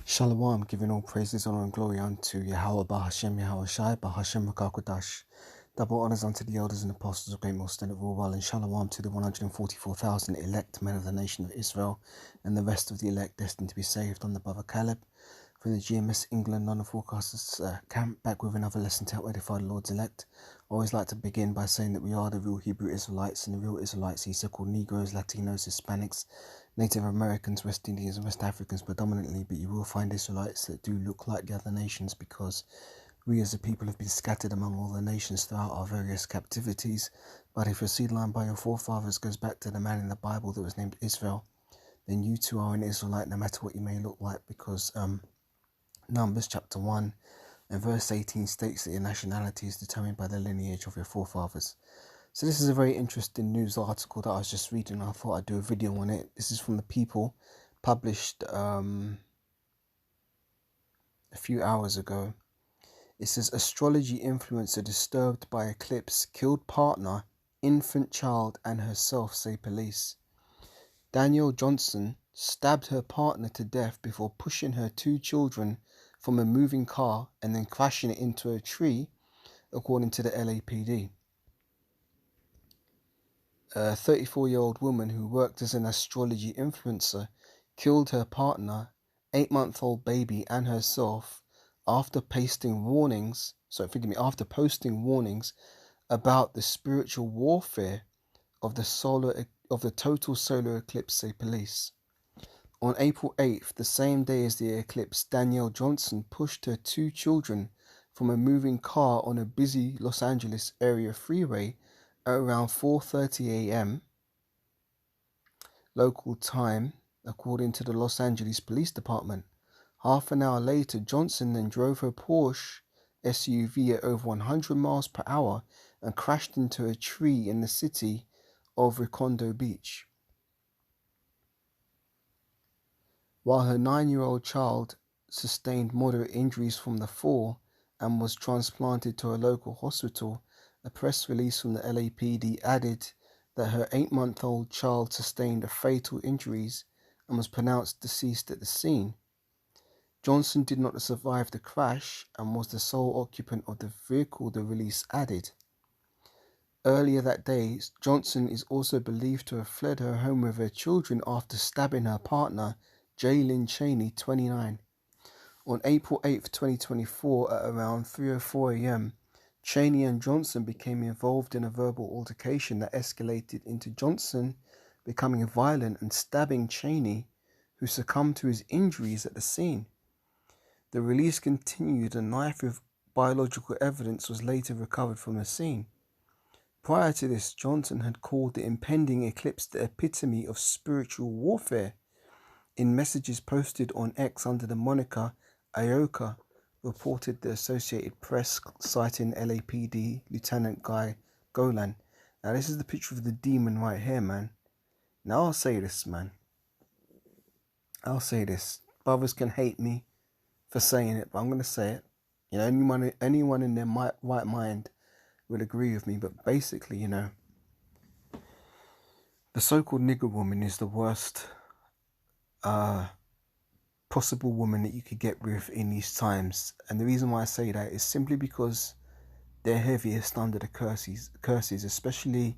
Shalom, giving all praises, honor, and glory unto Yahweh Bahashem, Yahweh Shai, Bahashem Rakakodash. Double honors unto the elders and apostles of Great Most of all well, and shalom to the 144,000 elect men of the nation of Israel, and the rest of the elect destined to be saved on the brother Caleb. From the GMS England London Forecasters camp, back with another lesson to help edify the Lord's elect. I always like to begin by saying that we are the real Hebrew Israelites, and the real Israelites, these so-called Negroes, Latinos, Hispanics, Native Americans, West Indians, and West Africans predominantly, but you will find Israelites that do look like the other nations because we as a people have been scattered among all the nations throughout our various captivities. But if your seed line by your forefathers goes back to the man in the Bible that was named Israel, then you too are an Israelite no matter what you may look like, because Numbers chapter 1 and verse 18 states that your nationality is determined by the lineage of your forefathers. So this is a very interesting news article that I was just reading. I thought I'd do a video on it. This is from The People, published a few hours ago. It says, astrology influencer disturbed by eclipse, killed partner, infant child and herself, say police. Danielle Johnson stabbed her partner to death before pushing her 2 children from a moving car and then crashing it into a tree, according to the LAPD. A 34-year-old woman who worked as an astrology influencer killed her partner, 8-month-old baby and herself after posting warnings about the spiritual warfare of the total solar eclipse, say police. On April 8th, the same day as the eclipse, Danielle Johnson pushed her 2 children from a moving car on a busy Los Angeles area freeway at around 4:30 a.m. local time, according to the Los Angeles Police Department. Half an hour later, Johnson then drove her Porsche SUV at over 100 miles per hour and crashed into a tree in the city of Redondo Beach. While her 9-year-old child sustained moderate injuries from the fall and was transplanted to a local hospital, a press release from the LAPD added that her 8-month-old child sustained fatal injuries and was pronounced deceased at the scene. Johnson did not survive the crash and was the sole occupant of the vehicle, the release added. Earlier that day, Johnson is also believed to have fled her home with her children after stabbing her partner, Jaylyn Cheney, 29. On April 8, 2024, at around 3:04 a.m., Cheney and Johnson became involved in a verbal altercation that escalated into Johnson becoming violent and stabbing Cheney, who succumbed to his injuries at the scene. The release continued. A knife with biological evidence was later recovered from the scene. Prior to this, Johnson had called the impending eclipse the epitome of spiritual warfare. In messages posted on X under the moniker Ioka, reported the Associated Press, citing LAPD Lieutenant Guy Golan. Now this is the picture of the demon right here, man. Now I'll say this, man. I'll say this. Brothers can hate me for saying it, but I'm going to say it. You know, anyone in their right mind would agree with me, but basically, you know, the so-called nigger woman is the worst possible woman that you could get with in these times. And the reason why I say that is simply because they're heaviest under the curses, especially,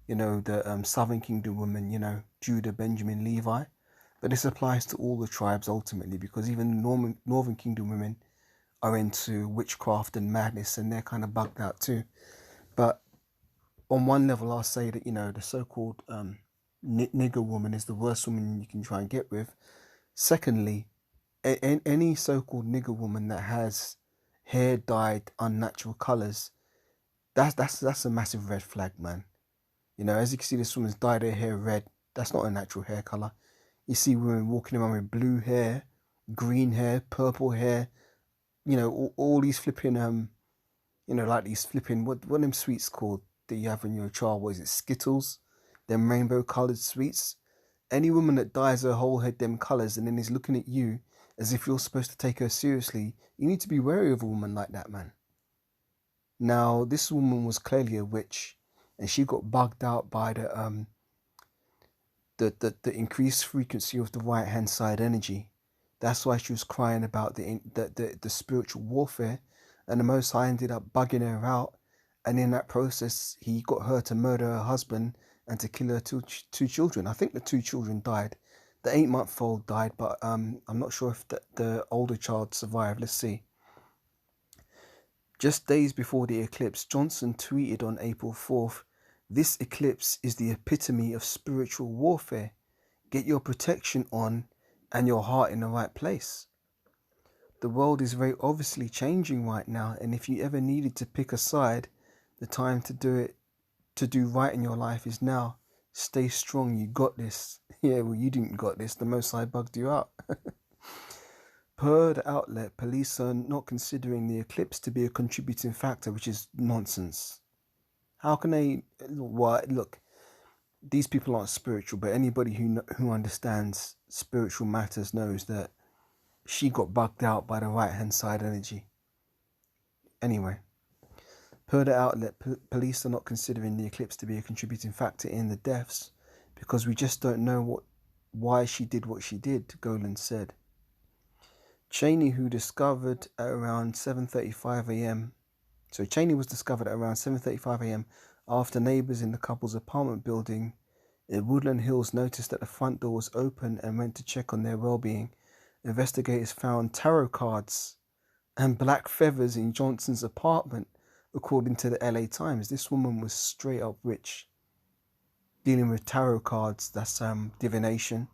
you know, the Southern Kingdom women, you know, Judah, Benjamin, Levi. But this applies to all the tribes ultimately, because even the Northern Kingdom women are into witchcraft and madness, and they're kind of bugged out too. But on one level, I'll say that, you know, the so-called nigger woman is the worst woman you can try and get with. Secondly, any so-called nigger woman that has hair dyed unnatural colours, that's a massive red flag, man. You know, as you can see, this woman's dyed her hair red. That's not a natural hair colour. You see women walking around with blue hair, green hair, purple hair. You know, all these flipping you know, like these flipping, what them sweets called that you have when you're a child? What is it, Skittles? Them rainbow coloured sweets. Any woman that dyes her whole head them colours and then is looking at you as if you're supposed to take her seriously, you need to be wary of a woman like that, man. Now, this woman was clearly a witch, and she got bugged out by the increased frequency of the right hand side energy. That's why she was crying about the spiritual warfare, and the Most High ended up bugging her out, and in that process, he got her to murder her husband and to kill her two children. I think the two children died. The 8-month-old died, but I'm not sure if the older child survived. Let's see. Just days before the eclipse, Johnson tweeted on April 4th, "This eclipse is the epitome of spiritual warfare. Get your protection on and your heart in the right place." The world is very obviously changing right now, and if you ever needed to pick a side, the time to do right in your life is now. Stay strong, you got this. Yeah, well, you didn't got this. The Most High bugged you out. Per the outlet, police are not considering the eclipse to be a contributing factor, which is nonsense. How can they? Well, look, these people aren't spiritual, but anybody who understands spiritual matters knows that she got bugged out by the right-hand side energy. Anyway, per the outlet, police are not considering the eclipse to be a contributing factor in the deaths because we just don't know why she did what she did, Golan said. Cheney, who discovered at around 7:35 a.m. So Cheney was discovered at around 7:35 a.m. after neighbors in the couple's apartment building in Woodland Hills noticed that the front door was open and went to check on their well-being. Investigators found tarot cards and black feathers in Johnson's apartment, according to the LA Times. This woman was straight up rich, dealing with tarot cards. That's divination.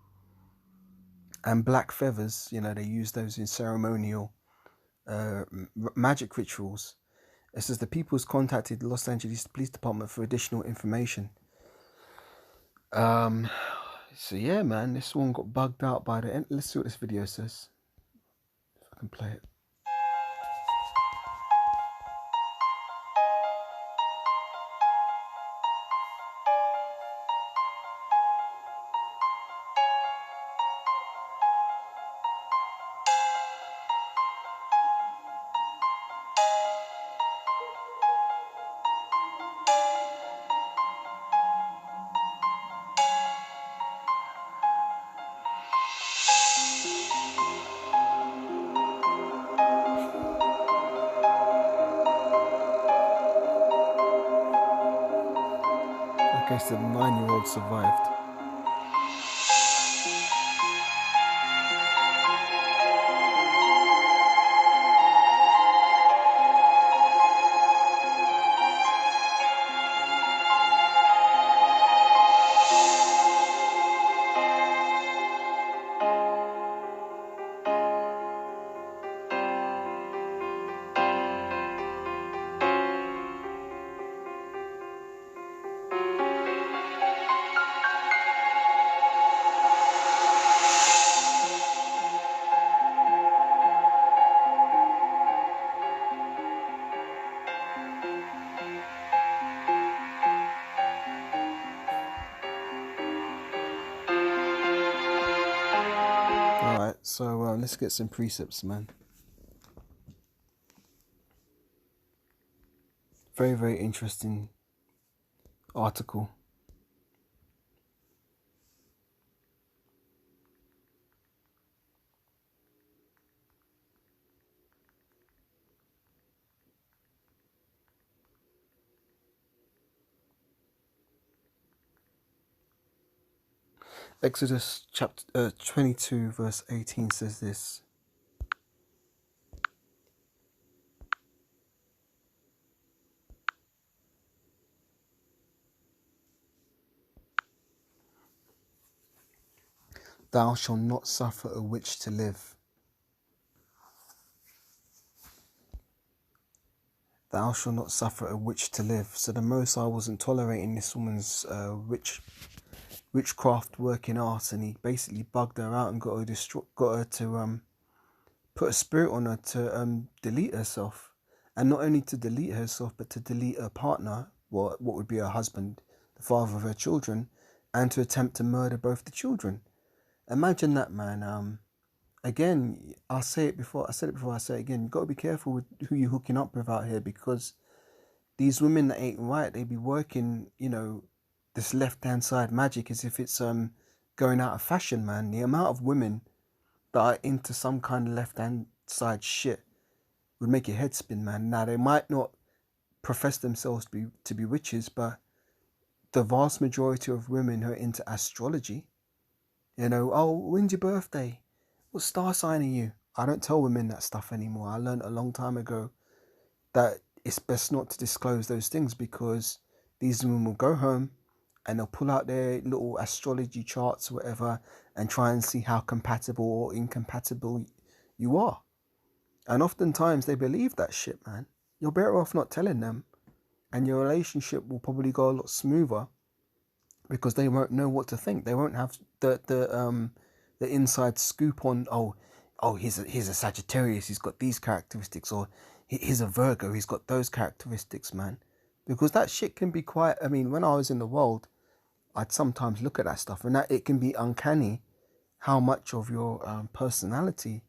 And black feathers, they use those in ceremonial magic rituals. It says the People's contacted the Los Angeles Police Department for additional information. So yeah, man, this one got bugged out by the end. Let's see what this video says. If I can play it. Okay, so the 9-year-old survived. Alright, so let's get some precepts, man. Very, very interesting article. Exodus chapter 22 verse 18 says this. Thou shalt not suffer a witch to live. Thou shalt not suffer a witch to live. So the Most High wasn't tolerating this woman's witchcraft working art, and he basically bugged her out and got her to put a spirit on her to delete herself, and not only to delete herself, but to delete her partner, what would be her husband, the father of her children, and to attempt to murder both the children. Imagine that, man. Again, I said it before, I say it again. You got to be careful with who you're hooking up with out here, because these women that ain't right, they be working, this left-hand side magic as if it's going out of fashion, man. The amount of women that are into some kind of left-hand side shit would make your head spin, man. Now, they might not profess themselves to be witches, but the vast majority of women who are into astrology, oh, when's your birthday? What star sign are you? I don't tell women that stuff anymore. I learned a long time ago that it's best not to disclose those things, because these women will go home and they'll pull out their little astrology charts or whatever and try and see how compatible or incompatible you are. And oftentimes they believe that shit, man. You're better off not telling them, and your relationship will probably go a lot smoother, because they won't know what to think. They won't have the inside scoop on, he's a Sagittarius, he's got these characteristics, or he's a Virgo, he's got those characteristics, man. Because that shit can be quite, when I was in the world, I'd sometimes look at that stuff, and that it can be uncanny how much of your personality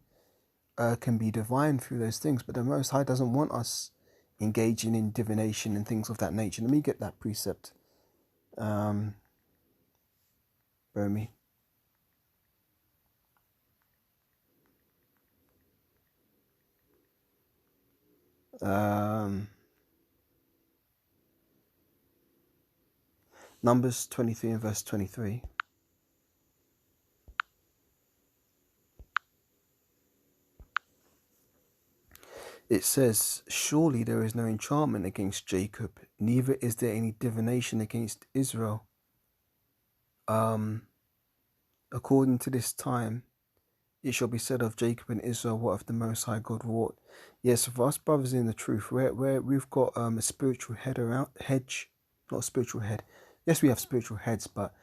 can be divined through those things. But the Most High doesn't want us engaging in divination and things of that nature. Let me get that precept. Bear me. Numbers 23 and verse 23. It says, surely there is no enchantment against Jacob, neither is there any divination against Israel. According to this time, it shall be said of Jacob and Israel, what have the Most High God wrought. Yes, for us brothers in the truth, where we've got a spiritual hedge, not a spiritual head. Yes, we have spiritual heads, but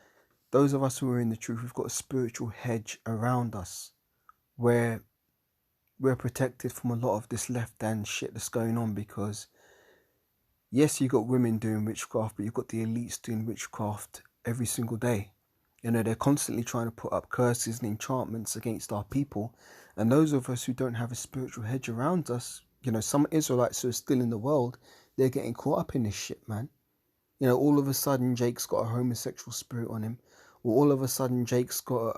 those of us who are in the truth, we've got a spiritual hedge around us, where we're protected from a lot of this left-hand shit that's going on. Because yes, you got women doing witchcraft, but you've got the elites doing witchcraft every single day. They're constantly trying to put up curses and enchantments against our people. And those of us who don't have a spiritual hedge around us, some Israelites who are still in the world, they're getting caught up in this shit, man. All of a sudden Jake's got a homosexual spirit on him, or all of a sudden Jake's got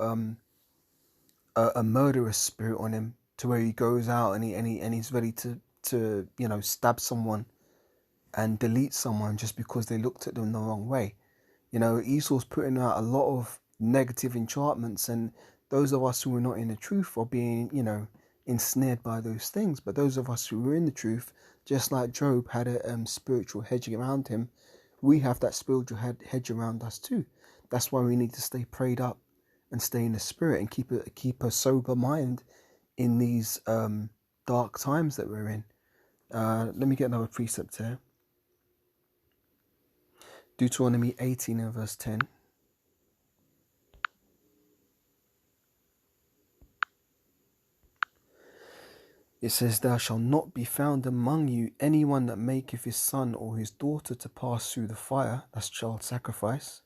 a murderous spirit on him, to where he goes out and he's ready to stab someone and delete someone just because they looked at them the wrong way. Esau's putting out a lot of negative enchantments, and those of us who are not in the truth are being, ensnared by those things. But those of us who are in the truth, just like Job had a spiritual hedge around him, we have that spiritual hedge around us too. That's why we need to stay prayed up and stay in the spirit and keep a sober mind in these dark times that we're in. Let me get another precept here. Deuteronomy 18 and verse 10. It says, thou shalt not be found among you anyone that maketh his son or his daughter to pass through the fire. That's child sacrifice.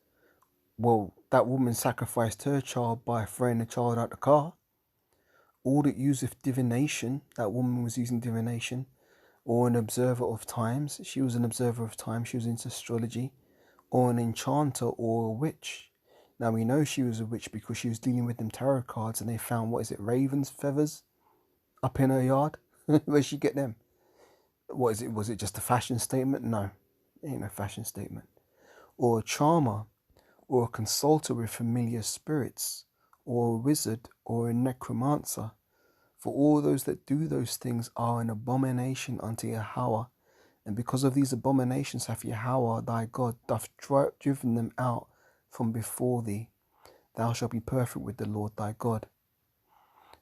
Well, that woman sacrificed her child by throwing the child out the car. Or that useth divination. That woman was using divination. Or an observer of times. She was an observer of time. She was into astrology. Or an enchanter or a witch. Now we know she was a witch because she was dealing with them tarot cards, and they found, ravens' feathers up in her yard. Where'd she get them? What is it? Was it just a fashion statement? No, it ain't no fashion statement. Or a charmer, or a consulter with familiar spirits, or a wizard, or a necromancer. For all those that do those things are an abomination unto Yahweh. And because of these abominations hath Yahweh thy God doth driven them out from before thee. Thou shalt be perfect with the Lord thy God.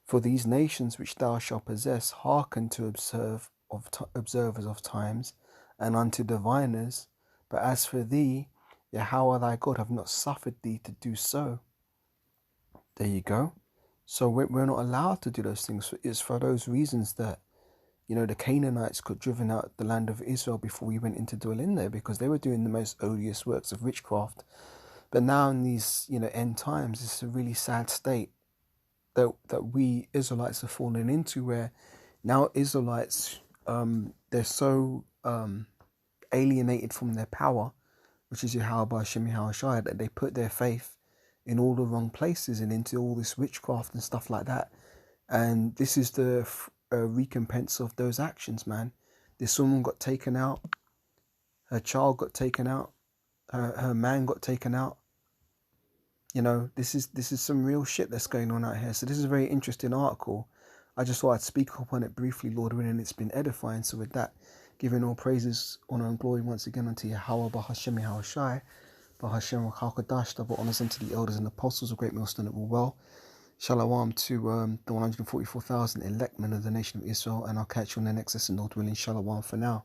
For these nations which thou shalt possess hearken to observers of times, and unto diviners. But as for thee, Yahweh thy God have not suffered thee to do so. There you go. So we're not allowed to do those things. It's for those reasons that, the Canaanites got driven out the land of Israel before we went in to dwell in there, because they were doing the most odious works of witchcraft. But now in these, end times, it's a really sad state that we Israelites have fallen into, where now Israelites, they're so alienated from their power, which is Yahweh Hashem Yahushua, that they put their faith in all the wrong places and into all this witchcraft and stuff like that. And this is the recompense of those actions, man. This woman got taken out, her child got taken out, her man got taken out. You know, this is some real shit that's going on out here. So this is a very interesting article. I just thought I'd speak upon it briefly, Lord willing, and it's been edifying. So with that, giving all praises, honor and glory once again unto Yahweh, Bahashem Yahushai, Bahashem Rakakadash, double honors unto the elders and apostles of Great Millstone that were well. Shalom to the 144,000 elect men of the nation of Israel, and I'll catch you on the next lesson, Lord willing. Shalom for now.